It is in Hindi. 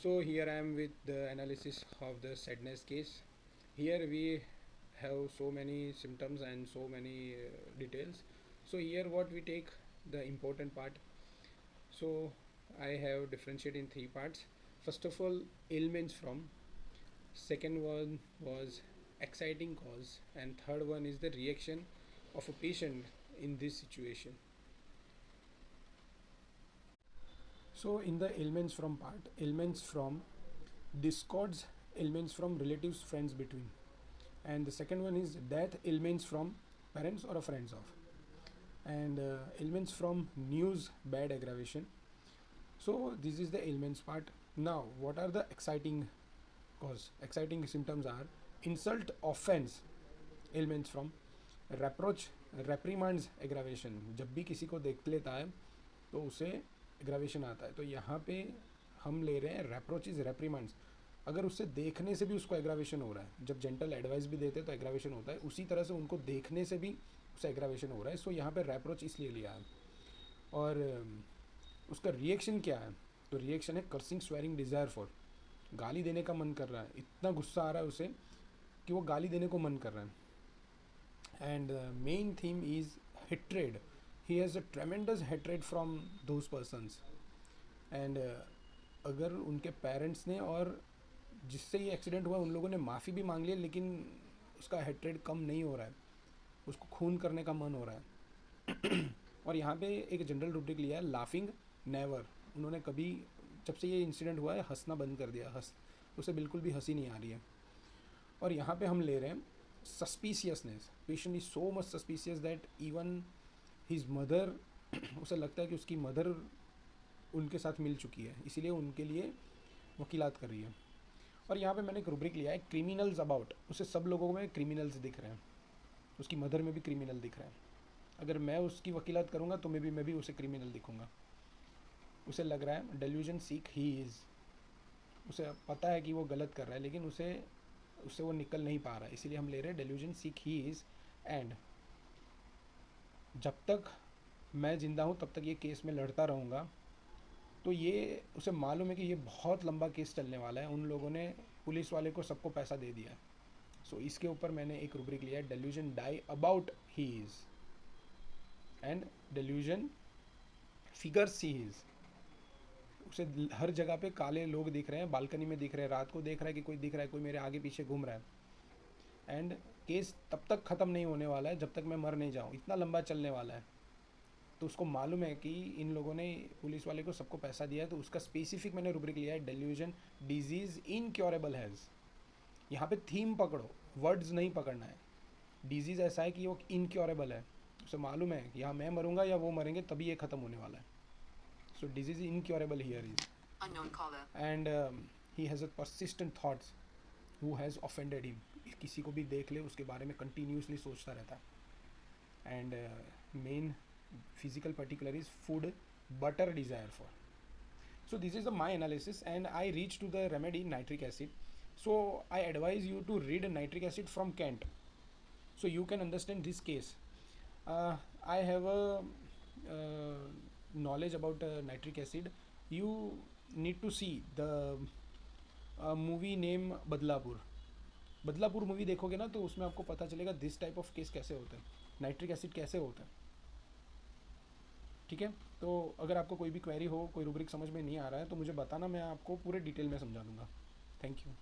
So here I am with the analysis of the sadness case. Here we have so many symptoms and so many details. So here what we take the important part. So I have differentiated in three parts. First of all, ailments from. Second one was exciting cause, and third one is the reaction of a patient in this situation. So in the ailments from part, ailments from discords, ailments from relatives, friends between, and the second one is death, ailments from parents or friends of, and ailments from news, bad aggravation. So this is the ailments part. Now what are the exciting cause? Exciting symptoms are insult, offense, ailments from reproach, reprimands, aggravation. जब भी किसी को देख लेता है तो उसे एग्रावेशन आता है, तो यहाँ पे हम ले रहे हैं रेप्रोचेज, रेप्रीमांड्स। अगर उससे देखने से भी उसको एग्रावेशन हो रहा है, जब जेंटल एडवाइस भी देते हैं तो एग्रावेशन होता है, उसी तरह से उनको देखने से भी उसे एग्रावेशन हो रहा है। सो यहाँ पे रेप्रोच इसलिए लिया है। और उसका रिएक्शन क्या है? तो रिएक्शन है कर्सिंग, स्वेरिंग, डिज़ायर फॉर, गाली देने का मन कर रहा है, इतना गुस्सा आ रहा है उसे कि वो गाली देने को मन कर रहा है। And main theme is hatred, he has a ट्रेमेंडस hatred from those persons. And अगर उनके पेरेंट्स ने और जिससे ये एक्सीडेंट हुआ उन लोगों ने माफ़ी भी मांग ली, लेकिन उसका हेट्रेड कम नहीं हो रहा है, उसको खून करने का मन हो रहा है। और यहाँ पे एक जनरल रूब्रिक लिया है, लाफिंग नेवर। उन्होंने कभी, जब से ये इंसिडेंट हुआ है, हंसना बंद कर दिया, उसे बिल्कुल भी हंसी नहीं आ रही है। और यहाँ पे हम ले रहे हैं suspiciousness, patient is so much suspicious that even his mother, उसे लगता है कि उसकी मदर उनके साथ मिल चुकी है, इसीलिए उनके लिए वकीलात कर रही है। और यहाँ पे मैंने एक रूब्रिक लिया है, क्रिमिनल्स अबाउट। उसे सब लोगों में क्रिमिनल्स दिख रहे हैं, उसकी मदर में भी क्रिमिनल दिख रहे हैं। अगर मैं उसकी वकीलात करूँगा तो मैं भी उसे क्रिमिनल दिखूँगा। उसे लग रहा है डेल्यूजन सीक ही इज़, उसे पता है कि वो गलत कर रहा है, लेकिन उसे उससे वो निकल नहीं पा रहा है, इसीलिए हम ले रहे हैं delusion seek he is. And जब तक मैं ज़िंदा हूँ तब तक ये केस में लड़ता रहूँगा। तो ये उसे मालूम है कि ये बहुत लंबा केस चलने वाला है, उन लोगों ने, पुलिस वाले को, सबको पैसा दे दिया। सो इसके ऊपर मैंने एक रूब्रिक लिया है, delusion die about he is, and delusion figures he is. उसे हर जगह पे काले लोग दिख रहे हैं, बालकनी में दिख रहे हैं, रात को देख रहा है कि कोई दिख रहा है, कोई मेरे आगे पीछे घूम रहा है। एंड केस तब तक ख़त्म नहीं होने वाला है जब तक मैं मर नहीं जाऊँ, इतना लंबा चलने वाला है। तो उसको मालूम है कि इन लोगों ने, पुलिस वाले को, सबको पैसा दिया है, तो उसका स्पेसिफिक मैंने रूब्रिक लिया है, डेल्यूजन डिजीज़ इनक्योरेबल हैज़। यहाँ पे थीम पकड़ो, वर्ड्स नहीं पकड़ना है। डिजीज़ ऐसा है कि वो इनक्योरेबल है, उसे मालूम है कि या मैं मरूंगा या वो मरेंगे, तभी ये ख़त्म होने वाला है। So disease incurable here is unknown caller, and he has a persistent thoughts who has offended him. किसी को भी देख ले उसके बारे में कंटिन्यूसली सोचता रहता है। And main physical particular is food, butter, desire for. So this is the my analysis, and I reach to the remedy nitric acid. So I advise you to read nitric acid from Kent, so you can understand this case. I have a uh, knowledge about nitric acid. You need to see the movie name Badlapur. Badlapur movie देखोगे ना तो उसमें आपको पता चलेगा दिस टाइप ऑफ केस कैसे होता है, नाइट्रिक एसिड कैसे होता है। ठीक है, तो अगर आपको कोई भी क्वेरी हो, कोई रूब्रिक समझ में नहीं आ रहा है तो मुझे बताना, मैं आपको पूरे डिटेल में समझा दूंगा। Thank you.